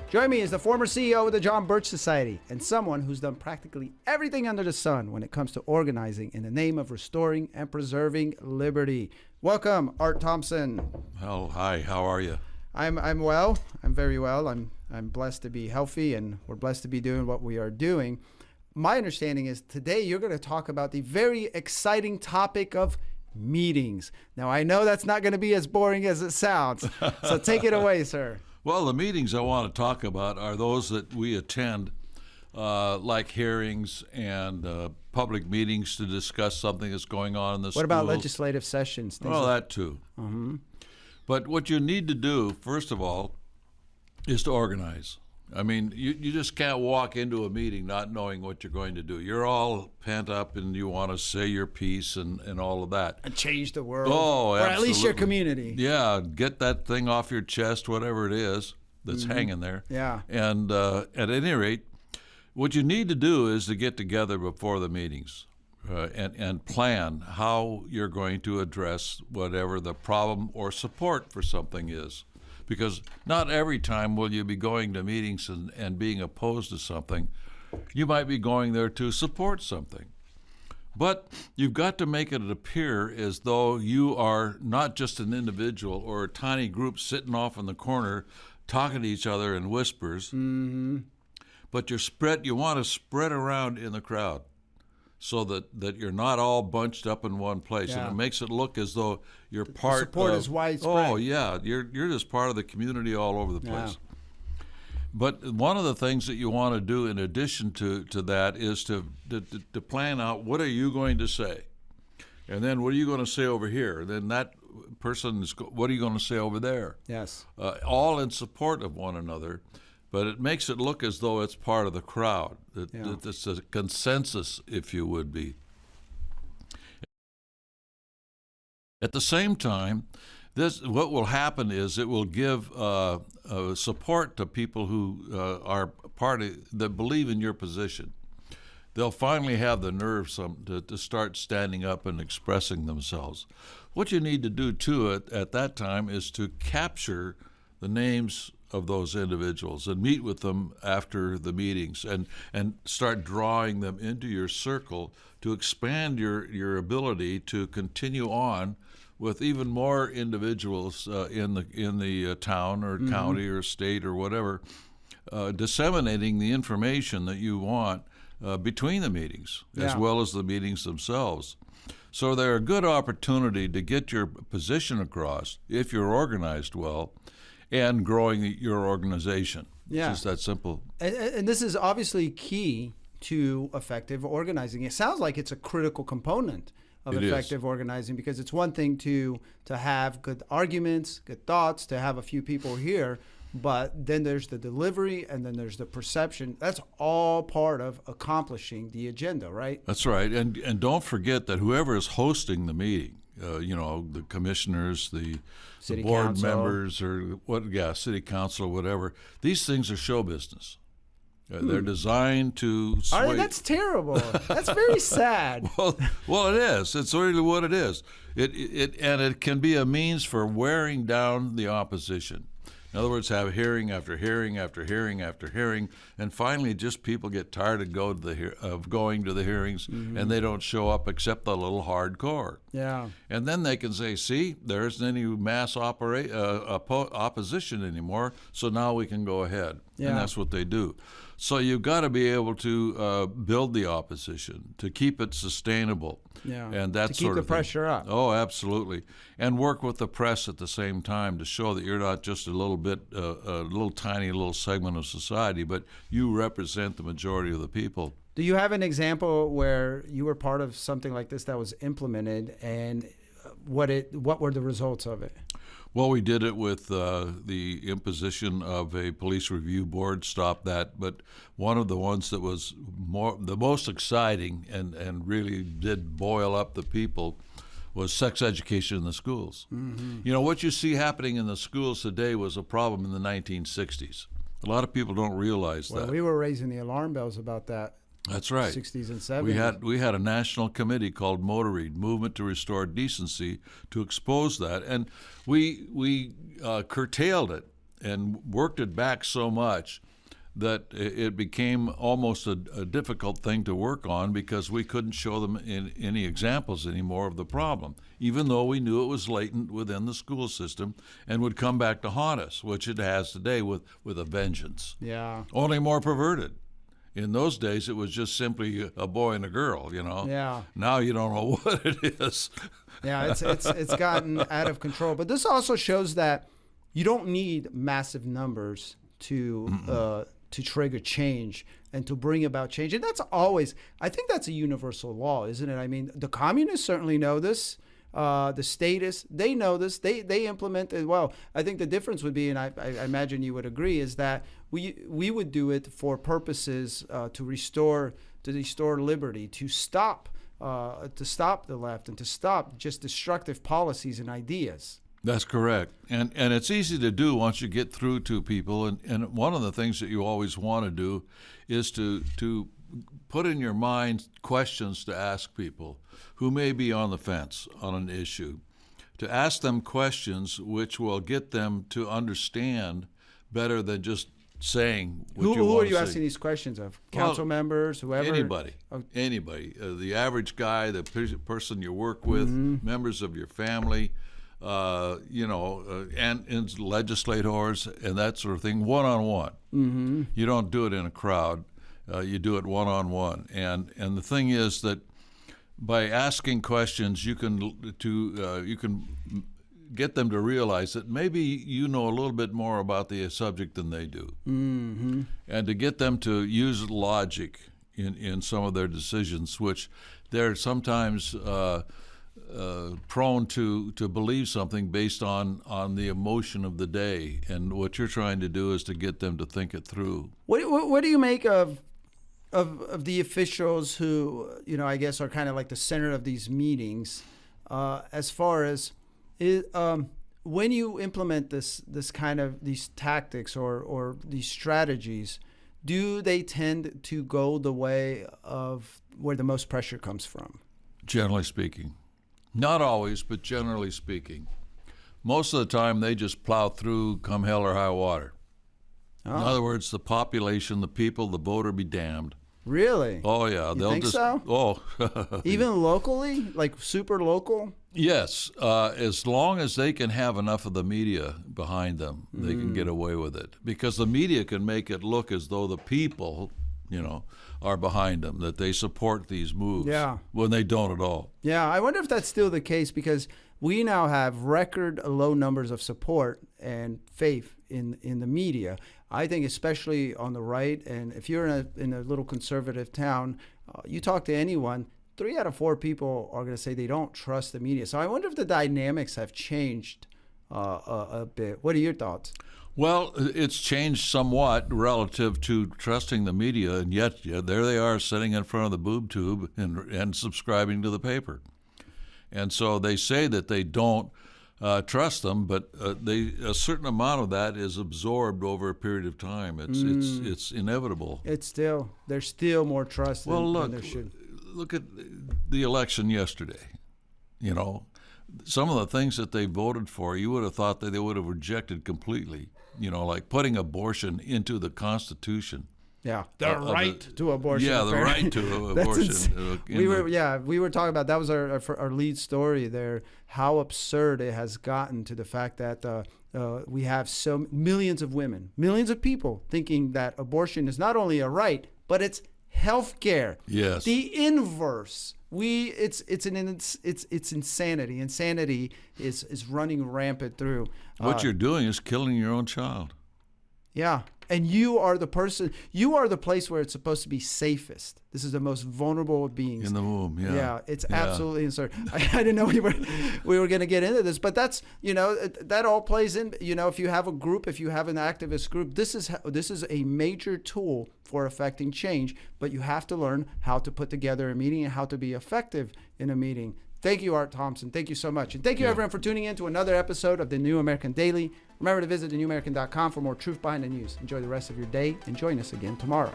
Join me as the former CEO of the John Birch Society and someone who's done practically everything under the sun when it comes to organizing in the name of restoring and preserving liberty. Welcome, Art Thompson. Oh, hi. How are you? I'm well. I'm very well. I'm blessed to be healthy, and we're blessed to be doing what we are doing. My understanding is today you're going to talk about the very exciting topic of meetings. Now, I know that's not going to be as boring as it sounds, so take it away, sir. Well, the meetings I want to talk about are those that we attend, like hearings and public meetings to discuss something that's going on in the schools. What about legislative sessions? Well, that too. Mm-hmm. But what you need to do, first of all, is to organize. I mean, you just can't walk into a meeting not knowing what you're going to do. You're all pent up and you want to say your piece and all of that. And change the world. Oh, absolutely. Or at least your community. Yeah, get that thing off your chest, whatever it is that's hanging there. Yeah. And at any rate, what you need to do is to get together before the meetings and plan how you're going to address whatever the problem or support for something is. Because not every time will you be going to meetings and being opposed to something. You might be going there to support something. But you've got to make it appear as though you are not just an individual or a tiny group sitting off in the corner talking to each other in whispers. Mm-hmm. But you want to spread around in the crowd so that you're not all bunched up in one place. Yeah. And it makes it look as though you're part of... The support is widespread. Oh, yeah. You're just part of the community all over the place. Yeah. But one of the things that you want to do in addition to that is to plan out what are you going to say? And then what are you going to say over here? Then that person is, what are you going to say over there? Yes. All in support of one another. But it makes it look as though it's part of the crowd. That it's a consensus, if you would be. At the same time, what will happen is it will give support to people who are that believe in your position. They'll finally have the nerve to start standing up and expressing themselves. What you need to do, too, at that time is to capture the names of those individuals and meet with them after the meetings and start drawing them into your circle to expand your ability to continue on with even more individuals in the town or county or state or whatever, disseminating the information that you want between the meetings as well as the meetings themselves. So they're a good opportunity to get your position across if you're organized well and growing your organization. Yeah. It's just that simple. And this is obviously key to effective organizing. It sounds like it's a critical component of effective organizing, because it's one thing to have good arguments, good thoughts, to have a few people here, but then there's the delivery and then there's the perception. That's all part of accomplishing the agenda, right? That's right. And don't forget that whoever is hosting the meeting, the commissioners, the board council members, or city council, whatever. These things are show business. They're designed to sway. That's terrible. That's very sad. Well, it is. It's really what it is. It can be a means for wearing down the opposition. In other words, have hearing after hearing after hearing after hearing, and finally, just people get tired of going to the hearings, and they don't show up except the little hardcore. Yeah. And then they can say, "See, there isn't any mass opposition anymore, so now we can go ahead." Yeah. And that's what they do. So you've got to be able to build the opposition to keep it sustainable. Yeah. And that to sort keep of the pressure up. Oh, absolutely. And work with the press at the same time to show that you're not just a little tiny segment of society, but you represent the majority of the people. Do you have an example where you were part of something like this that was implemented, and what were the results of it? Well, we did it with the imposition of a police review board, stopped that. But one of the ones that was the most exciting and really did boil up the people was sex education in the schools. Mm-hmm. You know, what you see happening in the schools today was a problem in the 1960s. A lot of people don't realize that. Well, we were raising the alarm bells about that. That's right. 60s and 70s. We had a national committee called MOTOREAD, Movement to Restore Decency, to expose that, and we curtailed it and worked it back so much that it became almost a difficult thing to work on because we couldn't show them any examples anymore of the problem, even though we knew it was latent within the school system and would come back to haunt us, which it has today with a vengeance. Yeah. Only more perverted. In those days, it was just simply a boy and a girl, you know. Yeah. Now you don't know what it is. Yeah, it's gotten out of control. But this also shows that you don't need massive numbers to trigger change and to bring about change. And that's always, I think that's a universal law, isn't it? I mean, the communists certainly know this. The statists, they know this. They implement it well. I think the difference would be, and I imagine you would agree, is that we would do it for purposes to restore liberty, to stop the left, and to stop just destructive policies and ideas. That's correct. And it's easy to do once you get through to people. And one of the things that you always want to do is to put in your mind questions to ask people who may be on the fence on an issue, to ask them questions which will get them to understand better than just saying what you want to say. Who are you asking these questions of? Council members, whoever? Anybody. Anybody. The average guy, the person you work with, members of your family, and legislators and that sort of thing, one-on-one. Mm-hmm. You don't do it in a crowd. You do it one-on-one. And the thing is that by asking questions, you can get them to realize that maybe you know a little bit more about the subject than they do. Mm-hmm. And to get them to use logic in some of their decisions, which they're sometimes prone to believe something based on the emotion of the day. And what you're trying to do is to get them to think it through. What do you make of the officials who, I guess are kind of like the center of these meetings, as far as when you implement this kind of these tactics or these strategies, do they tend to go the way of where the most pressure comes from? Generally speaking. Not always, but generally speaking. Most of the time, they just plow through come hell or high water. Oh. In other words, the population, the people, the voter be damned. Really? Oh, yeah. You think so? Oh. Even locally? Like super local? Yes. As long as they can have enough of the media behind them, they can get away with it. Because the media can make it look as though the people, are behind them, that they support these moves, when they don't at all. Yeah, I wonder if that's still the case, because we now have record low numbers of support and faith in the media. I think especially on the right, and if you're in a little conservative town, you talk to anyone, 3 out of 4 people are going to say they don't trust the media. So I wonder if the dynamics have changed a bit. What are your thoughts? Well, it's changed somewhat relative to trusting the media, and yet there they are sitting in front of the boob tube and subscribing to the paper. And so they say that they don't trust them, but a certain amount of that is absorbed over a period of time. It's inevitable. There's still more trust than there should. Look at the election yesterday. Some of the things that they voted for, you would have thought that they would have rejected completely. Like putting abortion into the Constitution. Yeah, the right to abortion. Yeah, the right to abortion. We were talking about, that was our lead story there, how absurd it has gotten to the fact that we have so millions of women, millions of people thinking that abortion is not only a right, but it's health care. Yes. The inverse. It's insanity. Insanity is running rampant through. What you're doing is killing your own child. Yeah. And you are the place where it's supposed to be safest. This is the most vulnerable of beings. In the womb, yeah. Yeah, it's absolutely absurd. I didn't know we were going to get into this, but that's, that all plays in, if you have a group, if you have an activist group, this is a major tool for affecting change, but you have to learn how to put together a meeting and how to be effective in a meeting. Thank you, Art Thompson. Thank you so much. And thank you, everyone, for tuning in to another episode of the New American Daily. Remember to visit thenewamerican.com for more truth behind the news. Enjoy the rest of your day and join us again tomorrow.